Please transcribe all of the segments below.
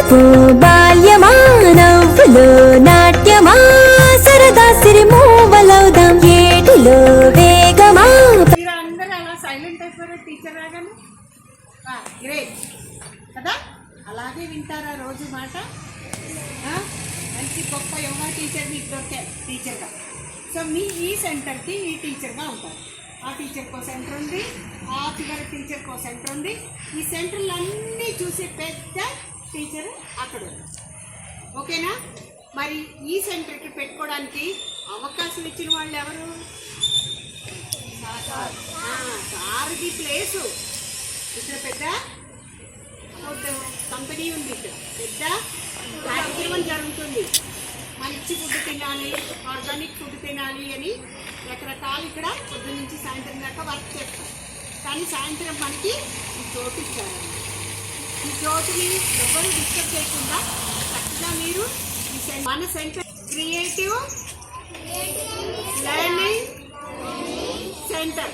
ఆగపు బాల్యమా నవ్వులో నాట్యమా సరదా సిరిమూవలవుదాం ఏటిలో వేగమా. అందరూ అలా సైలెంట్ అయిపోయారు టీచర్ రాగానే. గ్రేట్ కదా, అలాగే వింటారా రోజు మాట. మంచి గొప్ప యోగా టీచర్ మీకు దొరికారు టీచర్గా. సో మీ ఈ సెంటర్కి ఈ టీచర్గా ఉంటారు. ఆ టీచర్కో సెంటర్ ఉంది, ఆ ఫిగర్ టీచర్కో సెంటర్ ఉంది. ఈ సెంటర్లు అన్నీ చూసే పెద్ద టీచర్ అక్కడ ఉంది. ఓకేనా? మరి ఈ సెంటర్కి పెట్టుకోవడానికి అవకాశం ఇచ్చిన వాళ్ళు ఎవరు? సార్ది ప్లేసు. ఇక్కడ పెద్ద కంపెనీ ఉంది, ఇక్కడ పెద్ద కార్యక్రమం జరుగుతుంది. మంచి ఫుడ్ తినాలి, ఆర్గానిక్ ఫుడ్ తినాలి అని రకరకాలు ఇక్కడ పొద్దు నుంచి సాయంత్రం దాకా వర్క్ చేస్తారు. కానీ సాయంత్రం మనకి ఈ చోటు ఇచ్చారు. ఈ చోటుని ఎవరు డిస్టర్బ్ చేయకుండా చక్కగా మీరు మన సెంటర్ క్రియేటివ్ లెర్నింగ్ సెంటర్.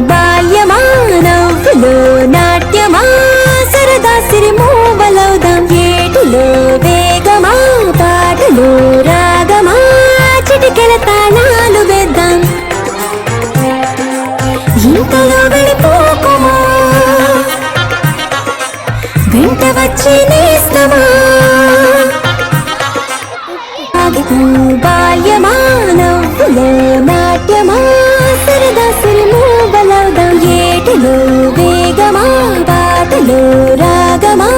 బాల్యమా నవ్వులో నాట్యమా సరదా సిరిమూవలవుదాం ఏటిలో వేగమా పాటలు రాగమా చిటికెల తాళాలు వేద్దాం ఇంతలో వెళ్ళిపోకుమా వెంట వచ్చి నేస్తమా. బాల్యమా నవ్వులో నాట్యమా సరదా సిరిమూవలవుదాం ఏటిలో వేగమా పాటలు రాగమా.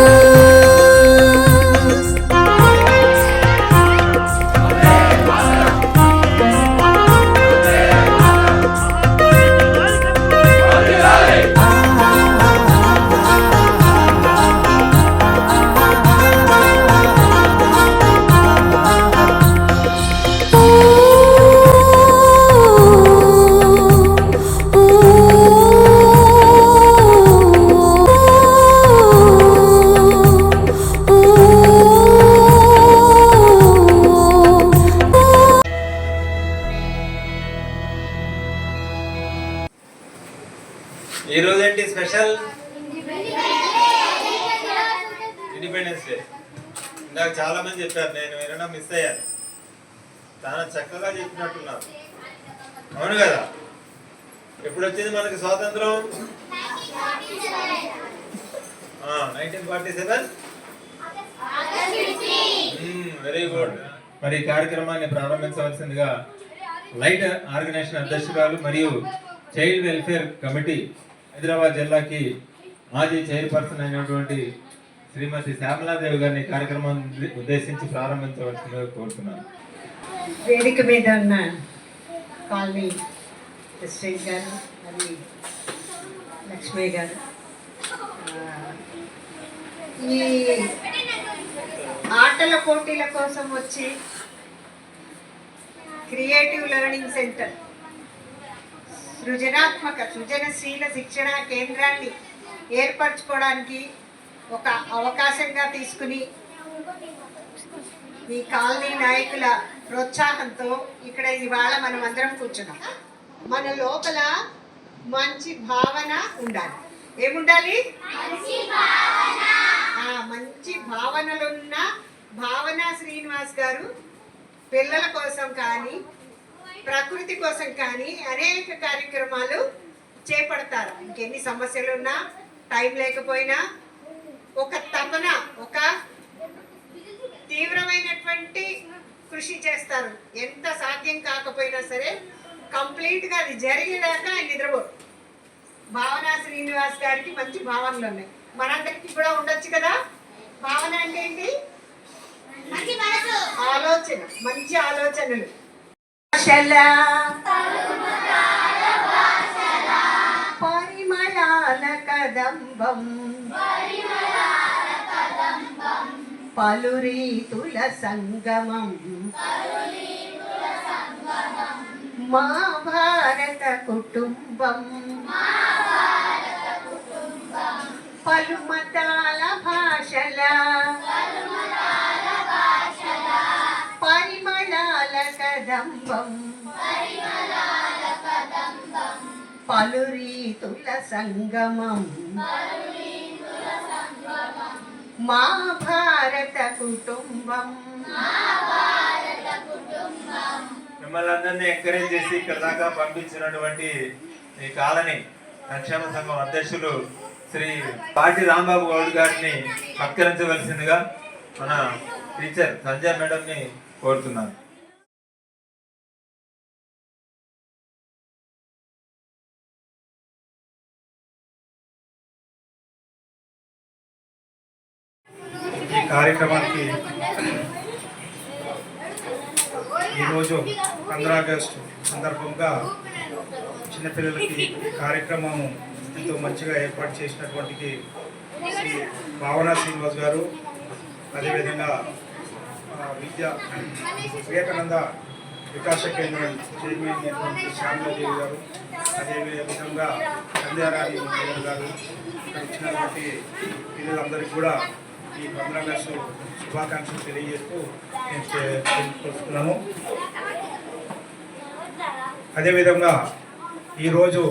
ఈరోజు ఏంటి స్పెషల్? Independence day. ఇందాక చాలా మంది చెప్పారు, నేను వినడం మిస్ అయ్యాను. చాలా చక్కగా చెప్పినట్టున్నారు, అవును కదా? ఎప్పుడు వచ్చింది మనకి స్వాతంత్రం? 1947. Very good. మరి ఈ కార్యక్రమాన్ని ప్రారంభించవలసిందిగా లైట్ ఆర్గనైజేషన్ అధ్యక్షురాలు మరియు చైల్డ్ వెల్ఫేర్ కమిటీ హైదరాబాద్ జిల్లాకి మాజీ చైర్పర్సన్ అయినటువంటి శ్రీమతి శ్యామలాదేవి గారిని కార్యక్రమాన్ని ఉద్దేశించి ప్రారంభించవలసిందిగా కోరుతున్నాను. వేదిక మీద ఉన్న కాలనీ ప్రెసిడెంట్ గారు మరియు లక్ష్మీ గారు, ఈ ఆటల పోటీల కోసం వచ్చి క్రియేటివ్ లెర్నింగ్ సెంటర్ సృజనశీల శిక్షణ కేంద్రాన్ని ఏర్పరచుకోవడానికి ఒక అవకాశంగా తీసుకుని ఈ కాలనీ నాయకుల ప్రోత్సాహంతో ఇక్కడ ఇవాళ మనం అందరం కూర్చున్నాం. మన లోపల మంచి భావన ఉండాలి. ఏముండాలి? మంచి భావనలున్న భావన శ్రీనివాస్ గారు పిల్లల కోసం కానీ ప్రకృతి కోసం కానీ అనేక కార్యక్రమాలు చేపడతారు. ఇంకెన్ని సమస్యలు ఉన్నా, టైం లేకపోయినా ఒక తపన, ఒక తీవ్రమైనటువంటి కృషి చేస్తారు. ఎంత సాధ్యం కాకపోయినా సరే కంప్లీట్గా అది జరిగేదాకా ఆయన నిద్రపోరు. భావన శ్రీనివాస్ గారికి మంచి భావనలు ఉన్నాయి. మనందరికీ కూడా ఉండొచ్చు కదా. భావన అంటే ఏంటి? ఆలోచన, మంచి ఆలోచనలు. పరిమళాల కదంబం పలు రీతుల సంగమం మా భారత కుటుంబం పలు మతాల భాషల పరిమళాల కదంబం పలు రీతుల సంగమం మా భారత కుటుంబం. మిమ్మల్ని అందరినీ ఎంకరేజ్ చేసి ఇక్కడ దాకా పంపించినటువంటి ఈ కాలనీ సంక్షేమ సంఘం అధ్యక్షులు శ్రీ పాటి రాంబాబు గౌడ్ గారిని సత్కరించవలసిందిగా మన టీచర్ సంజయ్ మేడం ని కోరుతున్నాను. ఈ కార్యక్రమానికి ఈరోజు 15 ఆగస్టు సందర్భంగా చిన్నపిల్లలకి కార్యక్రమం ఎంతో మంచిగా ఏర్పాటు చేసినటువంటి శ్రీ భావన శ్రీనివాస్ గారు, అదేవిధంగా వివేకానంద వికాస కేంద్రం చైర్మన్ అయినటువంటి శ్యామలాదేవి గారు, అదేవిధంగా సంధ్యారాణి మేడం గారు, ఇక్కడ ఇచ్చినటువంటి పిల్లలందరికీ కూడా ఈ 15 ఆగస్టు శుభాకాంక్షలు తెలియజేస్తూ నేను తెలుసుకున్నాము. అదేవిధంగా ఈరోజు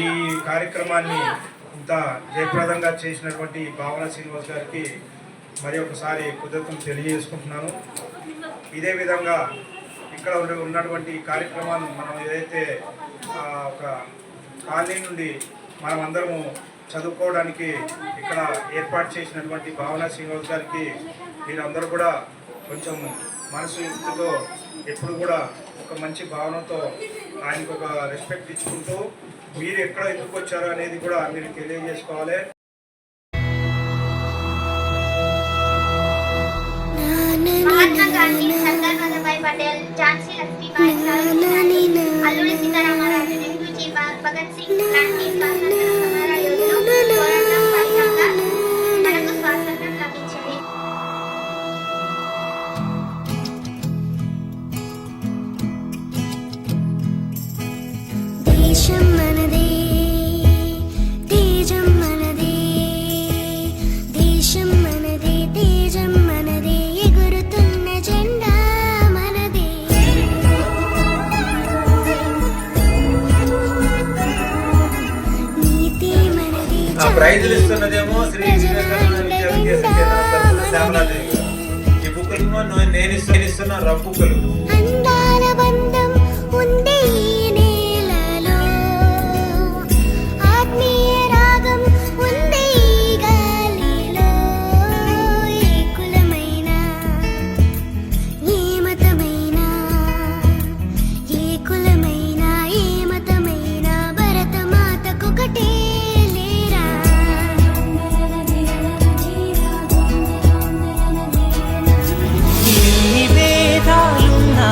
ఈ కార్యక్రమాన్ని ఇంత జయప్రదంగా చేసినటువంటి భావన శ్రీనివాస్ గారికి మరి ఒకసారి కృతజ్ఞతలు తెలియజేసుకుంటున్నాను. ఇదే విధంగా ఇక్కడ ఉన్నటువంటి కార్యక్రమాన్ని మనం ఏదైతే ఒక కాలనీ నుండి మనం అందరము చదువుకోవడానికి ఇక్కడ ఏర్పాటు చేసినటువంటి భావన శ్రీనివాస్ గారికి మీరందరూ కూడా కొంచెం మనసుతో ఎప్పుడు కూడా ఒక మంచి భావనతో ఆయనకు ఒక రెస్పెక్ట్ ఇచ్చుకుంటూ మీరు ఎక్కడ ఎందుకు వచ్చారో అనేది కూడా మీరు తెలియజేసుకోవాలి. महात्मा गांधी, सरदार वल्लभभाई पटेल, झांसी लक्ष्मीबाई, अल्लूरी सीतारामराजु, नेहरूजी, भगत सिंह లాంటి స్వాతంత్ర సమర యోధులు పోరాటం ఫలితంగా మనకు స్వాతంత్రం లభించింది. దేశం మనదే, తేజం మనదే, దేశం మనదే, తేజం మనదే, ఎగురుతున్న జెండా మనదే. నీతి మనదే, ఆ ప్రైజులు ఇస్తున్నదేమో శ్రీ వివేకానంద విద్యా విద్యాస కేంద్రం తరఫున శ్యామలాదేవి గారు. ఈ బుక్కులు నేను ఇస్తున్న రబ్బుకులు. అందాల బంధం ఉంది ఈ నేలలో, ఆత్మీయ రాగం ఉంది ఈ గాలిలో. ఏ కులమైనా, ఏ మతమైనా, ఏ కులమైనా, ఏ మతమైనా, భరతమాతకొకటే లేరా. ఎన్ని భేదాలున్నా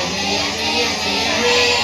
జయ జయ జయ